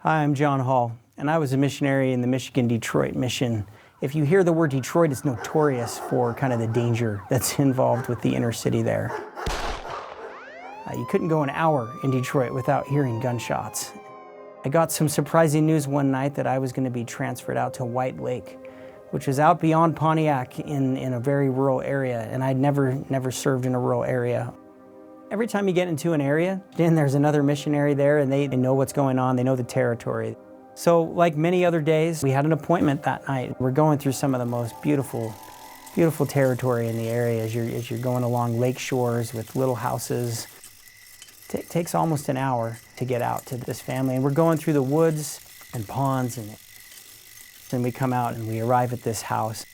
Hi, I'm John Hall, and I was a missionary in the Michigan-Detroit mission. If you hear the word Detroit, it's notorious for kind of the danger that's involved with the inner city there. You couldn't go an hour in Detroit without hearing gunshots. I got some surprising news one night that I was going to be transferred out to White Lake, which is out beyond Pontiac in a very rural area, and I'd never served in a rural area. Every time you get into an area, then there's another missionary there, and they know what's going on, they know the territory. So like many other days, we had an appointment that night. We're going through some of the most beautiful territory in the area as you're going along lake shores with little houses. It takes almost an hour to get out to this family, and we're going through the woods and ponds, and then we come out and we arrive at this house,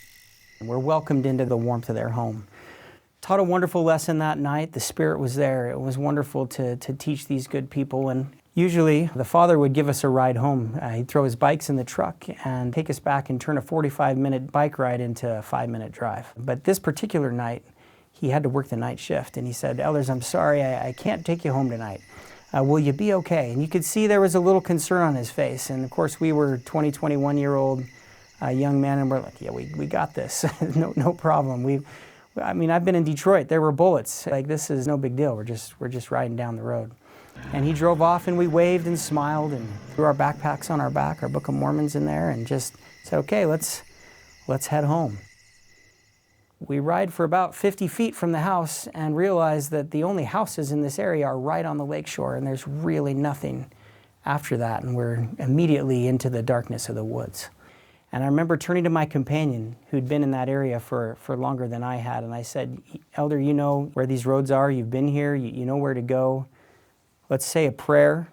and we're welcomed into the warmth of their home. Taught a wonderful lesson that night. The Spirit was there. It was wonderful to teach these good people, and usually the father would give us a ride home. He'd throw his bikes in the truck and take us back and turn a 45-minute bike ride into a 5-minute drive. But this particular night, he had to work the night shift, and he said, "Elders, I'm sorry, I can't take you home tonight. Will you be okay?" And you could see there was a little concern on his face. And of course, we were 21-year-old young men, and we're like, "Yeah, we got this. no problem." I've been in Detroit. There were bullets. Like, this is no big deal. We're just riding down the road. And he drove off, and we waved and smiled and threw our backpacks on our back, our Book of Mormons in there, and just said, "Okay, let's head home." We ride for about 50 feet from the house and realize that the only houses in this area are right on the lakeshore, and there's really nothing after that, and we're immediately into the darkness of the woods. And I remember turning to my companion, who'd been in that area for longer than I had, and I said, "Elder, you know where these roads are. You've been here. You know where to go. Let's say a prayer,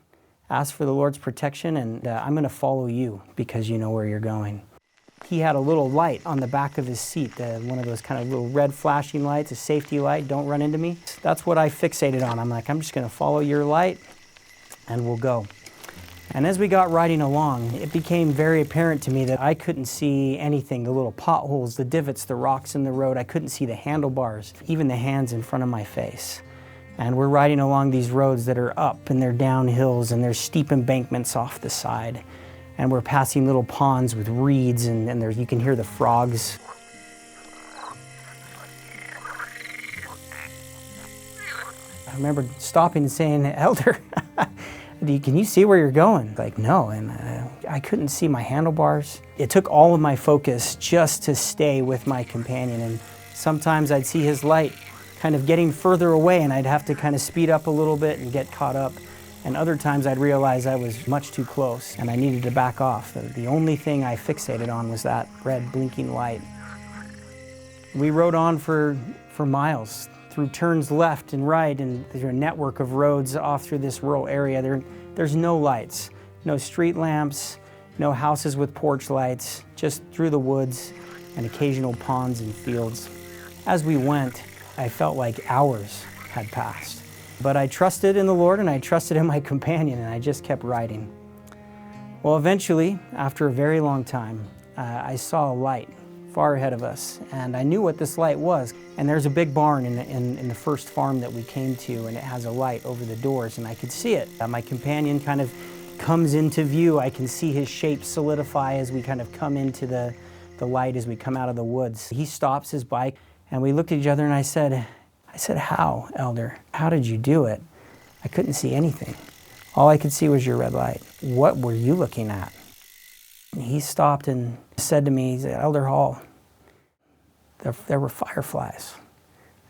ask for the Lord's protection, and I'm going to follow you because you know where you're going." He had a little light on the back of his seat, one of those kind of little red flashing lights, a safety light, "Don't run into me." That's what I fixated on. I'm like, I'm just going to follow your light, and we'll go. And as we got riding along, it became very apparent to me that I couldn't see anything, the little potholes, the divots, the rocks in the road. I couldn't see the handlebars, even the hands in front of my face. And we're riding along these roads that are up, and they're down hills, and there's steep embankments off the side. And we're passing little ponds with reeds, and you can hear the frogs. I remember stopping and saying, "Elder, can you see where you're going?" Like, no, and I couldn't see my handlebars. It took all of my focus just to stay with my companion, and sometimes I'd see his light kind of getting further away, and I'd have to kind of speed up a little bit and get caught up. And other times I'd realize I was much too close, and I needed to back off. The only thing I fixated on was that red blinking light. We rode on for miles, through turns left and right, and there's a network of roads off through this rural area. There's no lights, no street lamps, no houses with porch lights, just through the woods and occasional ponds and fields. As we went, I felt like hours had passed. But I trusted in the Lord, and I trusted in my companion, and I just kept riding. Well, eventually, after a very long time, I saw a light far ahead of us, and I knew what this light was. And there's a big barn in the first farm that we came to, and it has a light over the doors, and I could see it. My companion kind of comes into view. I can see his shape solidify as we kind of come into the light as we come out of the woods. He stops his bike, and we looked at each other, and I said, "How, Elder? How did you do it? I couldn't see anything. All I could see was your red light. What were you looking at?" He stopped and said to me, he said, "Elder Hall, there were fireflies.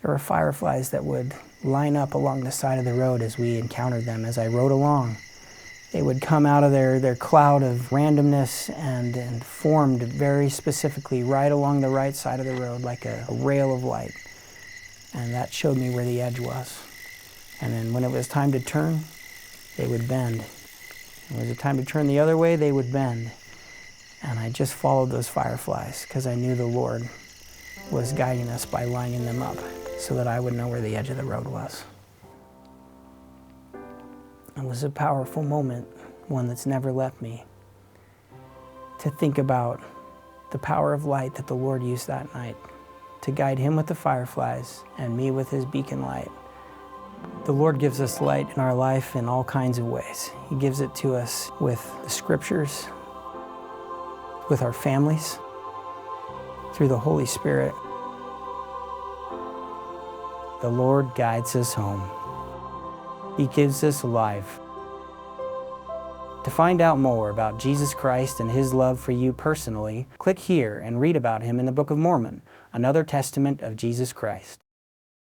There were fireflies that would line up along the side of the road as we encountered them. As I rode along, they would come out of their cloud of randomness and formed very specifically right along the right side of the road like a rail of light. And that showed me where the edge was. And then when it was time to turn, they would bend. When it was time to turn the other way, they would bend. And I just followed those fireflies because I knew the Lord was guiding us by lining them up so that I would know where the edge of the road was." It was a powerful moment, one that's never left me, to think about the power of light that the Lord used that night to guide him with the fireflies and me with his beacon light. The Lord gives us light in our life in all kinds of ways. He gives it to us with the Scriptures, with our families, through the Holy Spirit. The Lord guides us home. He gives us life. To find out more about Jesus Christ and His love for you personally, click here and read about Him in the Book of Mormon, another testament of Jesus Christ.